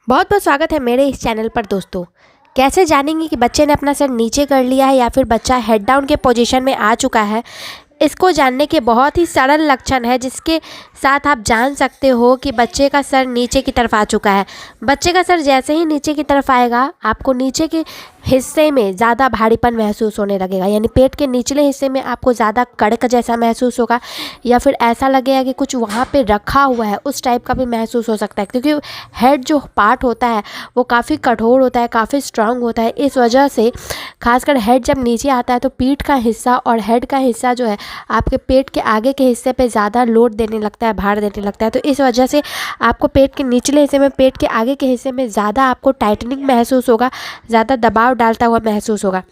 बहुत बहुत स्वागत है मेरे इस चैनल पर दोस्तों। कैसे जानेंगे कि बच्चे ने अपना सर नीचे कर लिया है या फिर बच्चा हेड डाउन के पोजीशन में आ चुका है। इसको जानने के बहुत ही सरल लक्षण है जिसके साथ आप जान सकते हो कि बच्चे का सर नीचे की तरफ आ चुका है। बच्चे का सर जैसे ही नीचे की तरफ आएगा आपको नीचे के हिस्से में ज़्यादा भारीपन महसूस होने लगेगा, यानी पेट के निचले हिस्से में आपको ज़्यादा कड़क जैसा महसूस होगा या फिर ऐसा लगेगा कि कुछ वहाँ पे रखा हुआ है, उस टाइप का भी महसूस हो सकता है। क्योंकि हेड जो पार्ट होता है वो काफ़ी कठोर होता है, काफ़ी स्ट्रांग होता है। इस वजह से खासकर हेड जब नीचे आता है तो पीठ का हिस्सा और हेड का हिस्सा जो है आपके पेट के आगे के हिस्से पे ज़्यादा लोड देने लगता है, भार देने लगता है। तो इस वजह से आपको पेट के निचले हिस्से में, पेट के आगे के हिस्से में ज़्यादा आपको टाइटनिंग महसूस होगा, ज़्यादा दबाव डालता हुआ महसूस होगा।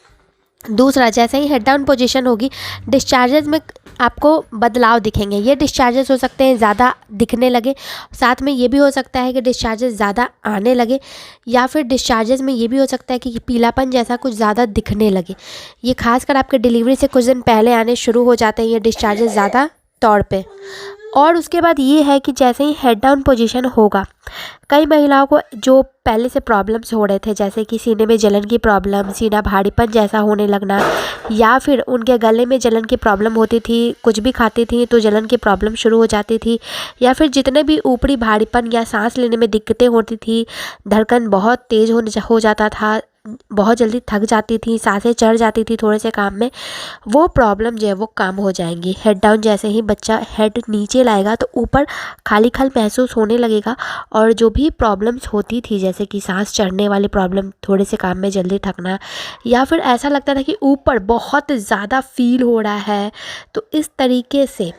दूसरा, जैसे ही हेड डाउन पोजीशन होगी डिस्चार्जेस में आपको बदलाव दिखेंगे। ये डिस्चार्जेस हो सकते हैं ज़्यादा दिखने लगे, साथ में ये भी हो सकता है कि डिस्चार्जेस ज़्यादा आने लगे, या फिर डिस्चार्जेस में ये भी हो सकता है कि पीलापन जैसा कुछ ज़्यादा दिखने लगे। ये खासकर आपके डिलीवरी से कुछ दिन पहले आने शुरू हो जाते हैं ये डिस्चार्जेस ज़्यादा तौर पे। और उसके बाद ये है कि जैसे ही हेड डाउन पोजीशन होगा, कई महिलाओं को जो पहले से प्रॉब्लम्स हो रहे थे, जैसे कि सीने में जलन की प्रॉब्लम, सीना भारीपन जैसा होने लगना, या फिर उनके गले में जलन की प्रॉब्लम होती थी, कुछ भी खाती थी तो जलन की प्रॉब्लम शुरू हो जाती थी, या फिर जितने भी ऊपरी भारीपन या सांस लेने में दिक्कतें होती थी, धड़कन बहुत तेज़ हो जाता था, बहुत जल्दी थक जाती थी, सांसें चढ़ जाती थी थोड़े से काम में, वो प्रॉब्लम जो है वो कम हो जाएंगी। हेड डाउन जैसे ही बच्चा हेड नीचे लाएगा तो ऊपर खाली खाली महसूस होने लगेगा, और जो भी प्रॉब्लम्स होती थी जैसे कि सांस चढ़ने वाली प्रॉब्लम, थोड़े से काम में जल्दी थकना, या फिर ऐसा लगता था कि ऊपर बहुत ज़्यादा फील हो रहा है, तो इस तरीके से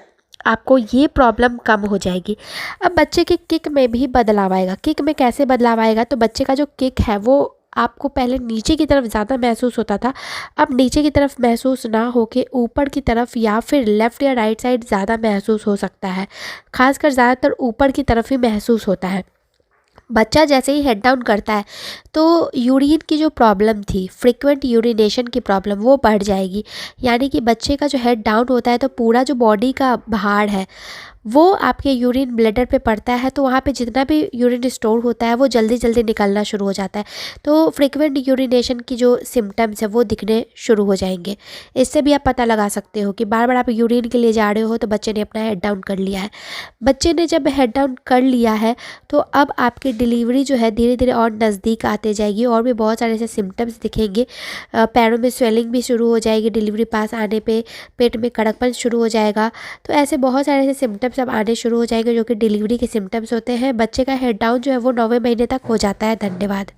आपको ये प्रॉब्लम कम हो जाएगी। अब बच्चे के किक में भी बदलाव आएगा। किक में कैसे बदलाव आएगा, तो बच्चे का जो किक है वो आपको पहले नीचे की तरफ ज़्यादा महसूस होता था, अब नीचे की तरफ महसूस ना होके ऊपर की तरफ या फिर लेफ़्ट या राइट साइड ज़्यादा महसूस हो सकता है। खासकर ज़्यादातर ऊपर की तरफ ही महसूस होता है। बच्चा जैसे ही हेड डाउन करता है तो यूरिन की जो प्रॉब्लम थी, फ्रीक्वेंट यूरिनेशन की प्रॉब्लम, वो बढ़ जाएगी। यानी कि बच्चे का जो हेड डाउन होता है तो पूरा जो बॉडी का भार है वो आपके यूरिन ब्लैडर पे पड़ता है, तो वहाँ पे जितना भी यूरिन स्टोर होता है वो जल्दी जल्दी निकलना शुरू हो जाता है। तो फ्रीक्वेंट यूरिनेशन की जो सिम्टम्स है वो दिखने शुरू हो जाएंगे। इससे भी आप पता लगा सकते हो कि बार बार आप यूरिन के लिए जा रहे हो तो बच्चे ने अपना हेड डाउन कर लिया है। बच्चे ने जब हेड डाउन कर लिया है तो अब आपकी डिलीवरी जो है धीरे धीरे और नज़दीक आते जाएगी, और भी बहुत सारे ऐसे सिम्टम्स दिखेंगे। पैरों में स्वेलिंग भी शुरू हो जाएगी डिलीवरी पास आने पे, पेट में कड़कपन शुरू हो जाएगा। तो ऐसे बहुत सारे ऐसे सिम्टम्स अब आने शुरू हो जाएंगे जो कि डिलीवरी के सिम्टम्स होते हैं। बच्चे का हेड डाउन जो है वो 9वें महीने तक हो जाता है। धन्यवाद।